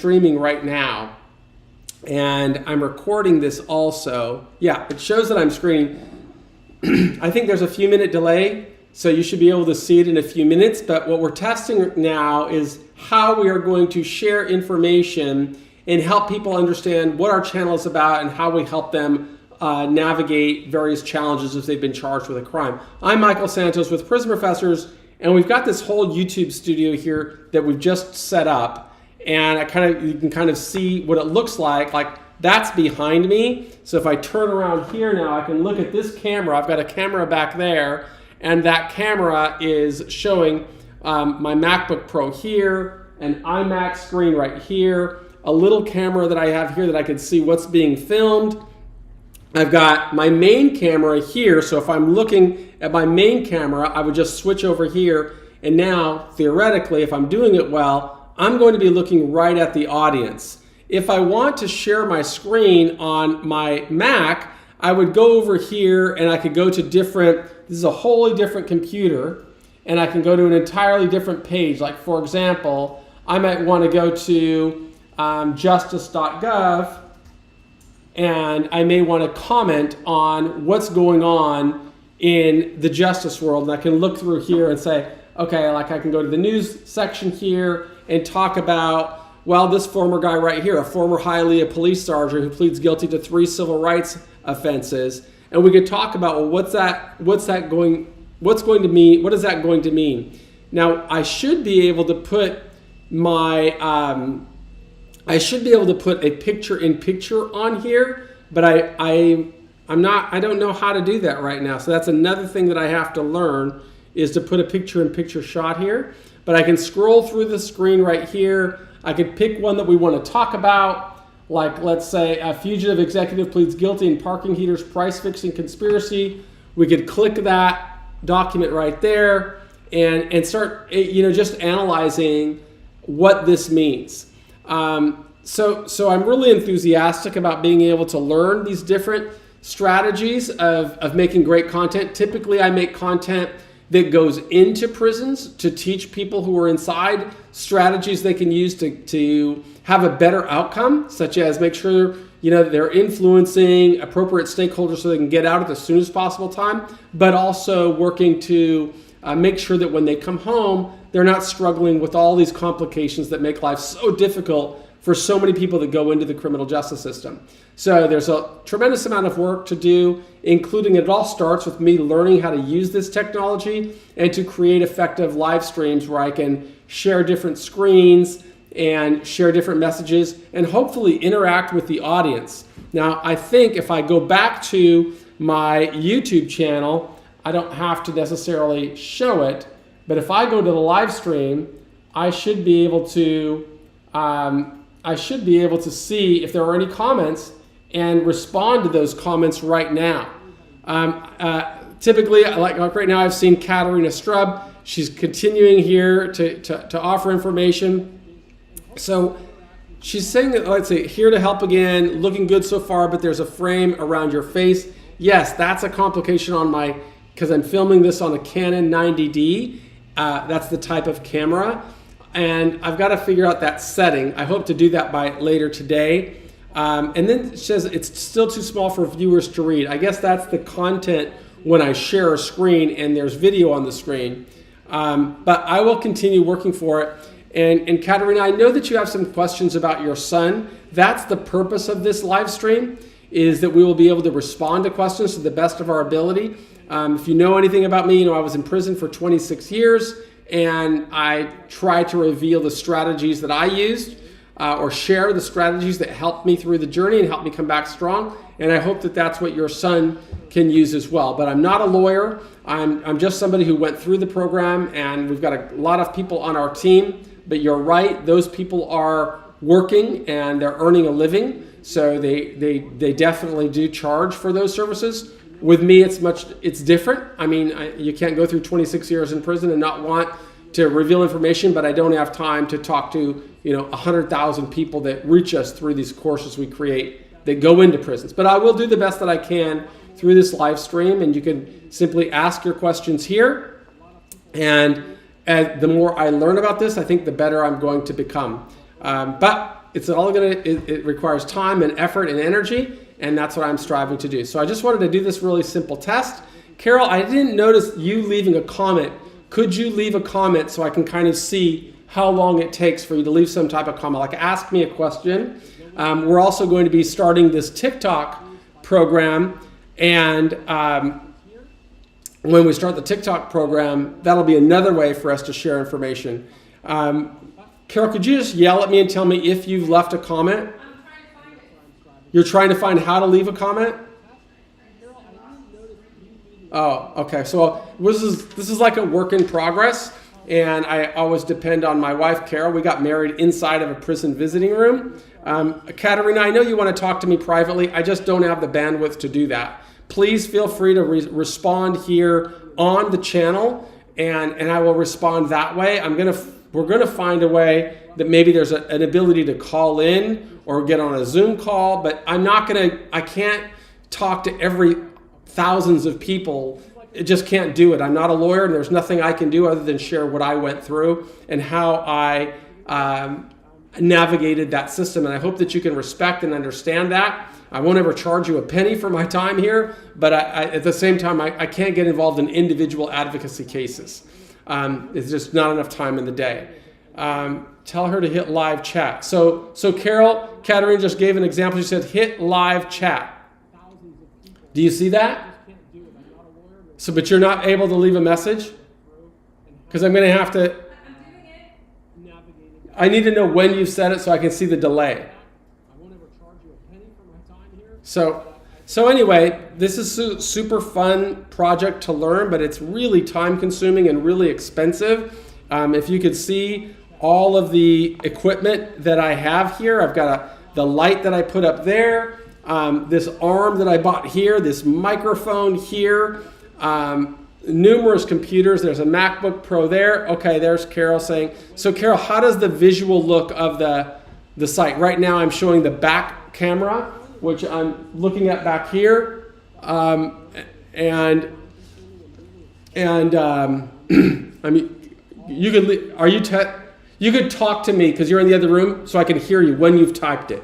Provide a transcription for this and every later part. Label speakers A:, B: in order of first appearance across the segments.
A: streaming right now. And I'm recording this also. Yeah, it shows that I'm screening. I think there's a few minute delay, so you should be able to see it in a few minutes. But what we're testing now is how we are going to share information and help people understand what our channel is about and how we help them navigate various challenges if they've been charged with a crime. I'm Michael Santos with Prison Professors, and we've got this whole YouTube studio here that we've just set up. And you can kind of see what it looks like. Like that's behind me. So if I turn around here now, I can look at this camera. I've got a camera back there, and that camera is showing my MacBook Pro here, an iMac screen right here, a little camera that I have here that I can see what's being filmed. I've got my main camera here, so if I'm looking at my main camera, I would just switch over here, and now, theoretically, if I'm doing it well, I'm going to be looking right at the audience. If I want to share my screen on my Mac, I would go over here and I could go to this is a wholly different computer, and I can go to an entirely different page. Like for example, I might want to go to justice.gov, and I may want to comment on what's going on in the justice world. And I can look through here and say, okay, like I can go to the news section here and talk about, well, this former guy right here, a former Hialeah police sergeant who pleads guilty to 3 civil rights offenses. And we could talk about, well, what is that going to mean? Now, I should be able to put a picture-in-picture on here, but I don't know how to do that right now. So that's another thing that I have to learn, is to put a picture-in-picture shot here. But I can scroll through the screen right here. I could pick one that we want to talk about, like let's say a fugitive executive pleads guilty in parking heaters price fixing conspiracy. We could click that document right there and start just analyzing what this means. So I'm really enthusiastic about being able to learn these different strategies of making great content. Typically, I make content that goes into prisons to teach people who are inside strategies they can use to have a better outcome, such as make sure they're influencing appropriate stakeholders so they can get out at the soonest possible time, but also working to make sure that when they come home, they're not struggling with all these complications that make life so difficult for so many people that go into the criminal justice system. So there's a tremendous amount of work to do, including it all starts with me learning how to use this technology and to create effective live streams where I can share different screens and share different messages and hopefully interact with the audience. Now, I think if I go back to my YouTube channel, I don't have to necessarily show it, but if I go to the live stream, I should be able to see if there are any comments and respond to those comments right now. Typically, like right now, I've seen Katerina Strub. She's continuing here to offer information. So she's saying that, let's say, here to help again, looking good so far, but there's a frame around your face. Yes, that's a complication because I'm filming this on a Canon 90D. That's the type of camera. And I've got to figure out that setting. I hope to do that by later today. And then it says it's still too small for viewers to read. I guess that's the content when I share a screen and there's video on the screen. But I will continue working for it. And Katerina, I know that you have some questions about your son. That's the purpose of this live stream, is that we will be able to respond to questions to the best of our ability. If you know anything about me, I was in prison for 26 years. And I try to reveal the strategies that I used or share the strategies that helped me through the journey and helped me come back strong. And I hope that that's what your son can use as well. But I'm not a lawyer. I'm just somebody who went through the program, and we've got a lot of people on our team. But you're right, those people are working and they're earning a living. So they definitely do charge for those services. With me, it's different. I mean, you can't go through 26 years in prison and not want to reveal information, but I don't have time to talk to 100,000 people that reach us through these courses we create that go into prisons. But I will do the best that I can through this live stream, and you can simply ask your questions here. And the more I learn about this, I think the better I'm going to become. But it requires time and effort and energy, and that's what I'm striving to do. So I just wanted to do this really simple test. Carol, I didn't notice you leaving a comment. Could you leave a comment so I can kind of see how long it takes for you to leave some type of comment? Like ask me a question. We're also going to be starting this TikTok program, and when we start the TikTok program, that'll be another way for us to share information. Carol, could you just yell at me and tell me if you've left a comment?
B: I'm trying to find it.
A: You're trying to find how to leave a comment? Oh, okay. So this is like a work in progress, and I always depend on my wife, Carol. We got married inside of a prison visiting room. Katerina, I know you want to talk to me privately. I just don't have the bandwidth to do that. Please feel free to respond here on the channel, and I will respond that way. We're gonna find a way that maybe there's an ability to call in or get on a Zoom call, but I can't talk to every thousands of people. It just can't do it. I'm not a lawyer, and there's nothing I can do other than share what I went through and how I navigated that system. And I hope that you can respect and understand that. I won't ever charge you a penny for my time here, but at the same time, I can't get involved in individual advocacy cases. It's just not enough time in the day. Tell her to hit live chat. So Carol, Katerina just gave an example. She said, hit live chat. Do you see that? So, but you're not able to leave a message? Because I'm going to have to...
B: I'm doing it.
A: I need to know when you said it so I can see the delay. So anyway, this is a super fun project to learn, but it's really time consuming and really expensive. If you could see all of the equipment that I have here, I've got the light that I put up there, this arm that I bought here, this microphone here, numerous computers. There's a MacBook Pro there. Okay, there's Carol saying, so Carol, how does the visual look of the site? Right now I'm showing the back camera, which I'm looking at back here, and I mean, you could talk to me because you're in the other room, so I can hear you when you've typed it.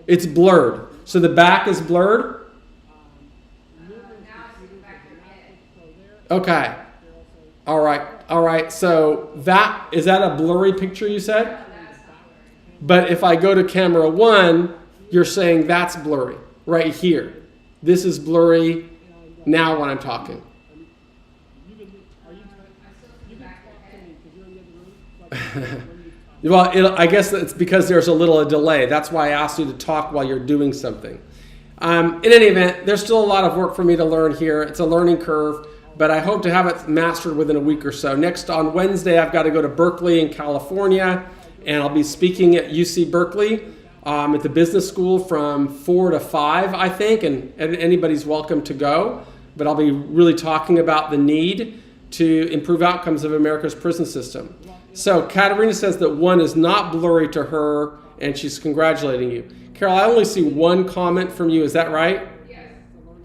A: It's blurred, so the back is blurred. Okay, all right. So is that a blurry picture you said? But if I go to camera 1. You're saying that's blurry right here. This is blurry now when I'm talking. Well, I guess it's because there's a little delay. That's why I asked you to talk while you're doing something. In any event, there's still a lot of work for me to learn here. It's a learning curve, but I hope to have it mastered within a week or so. Next on Wednesday, I've got to go to Berkeley in California, and I'll be speaking at UC Berkeley. At the business school from 4 to 5, I think, and anybody's welcome to go. But I'll be really talking about the need to improve outcomes of America's prison system. So Katerina says that 1 is not blurry to her, and she's congratulating you. Carol, I only see 1 comment from you. Is that right?
B: Yes.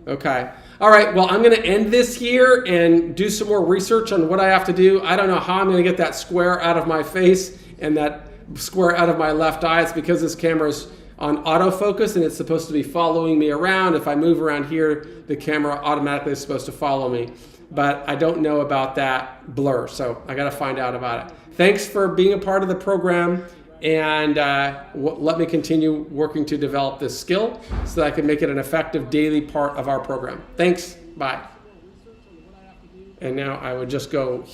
A: Okay. All right. Well, I'm going to end this here and do some more research on what I have to do. I don't know how I'm going to get that square out of my face and that square out of my left eye. It's because this camera is on autofocus and it's supposed to be following me around. If I move around here, the camera automatically is supposed to follow me. But I don't know about that blur, so I got to find out about it. Thanks for being a part of the program, and let me continue working to develop this skill so that I can make it an effective daily part of our program. Thanks. Bye. And now I would just go here.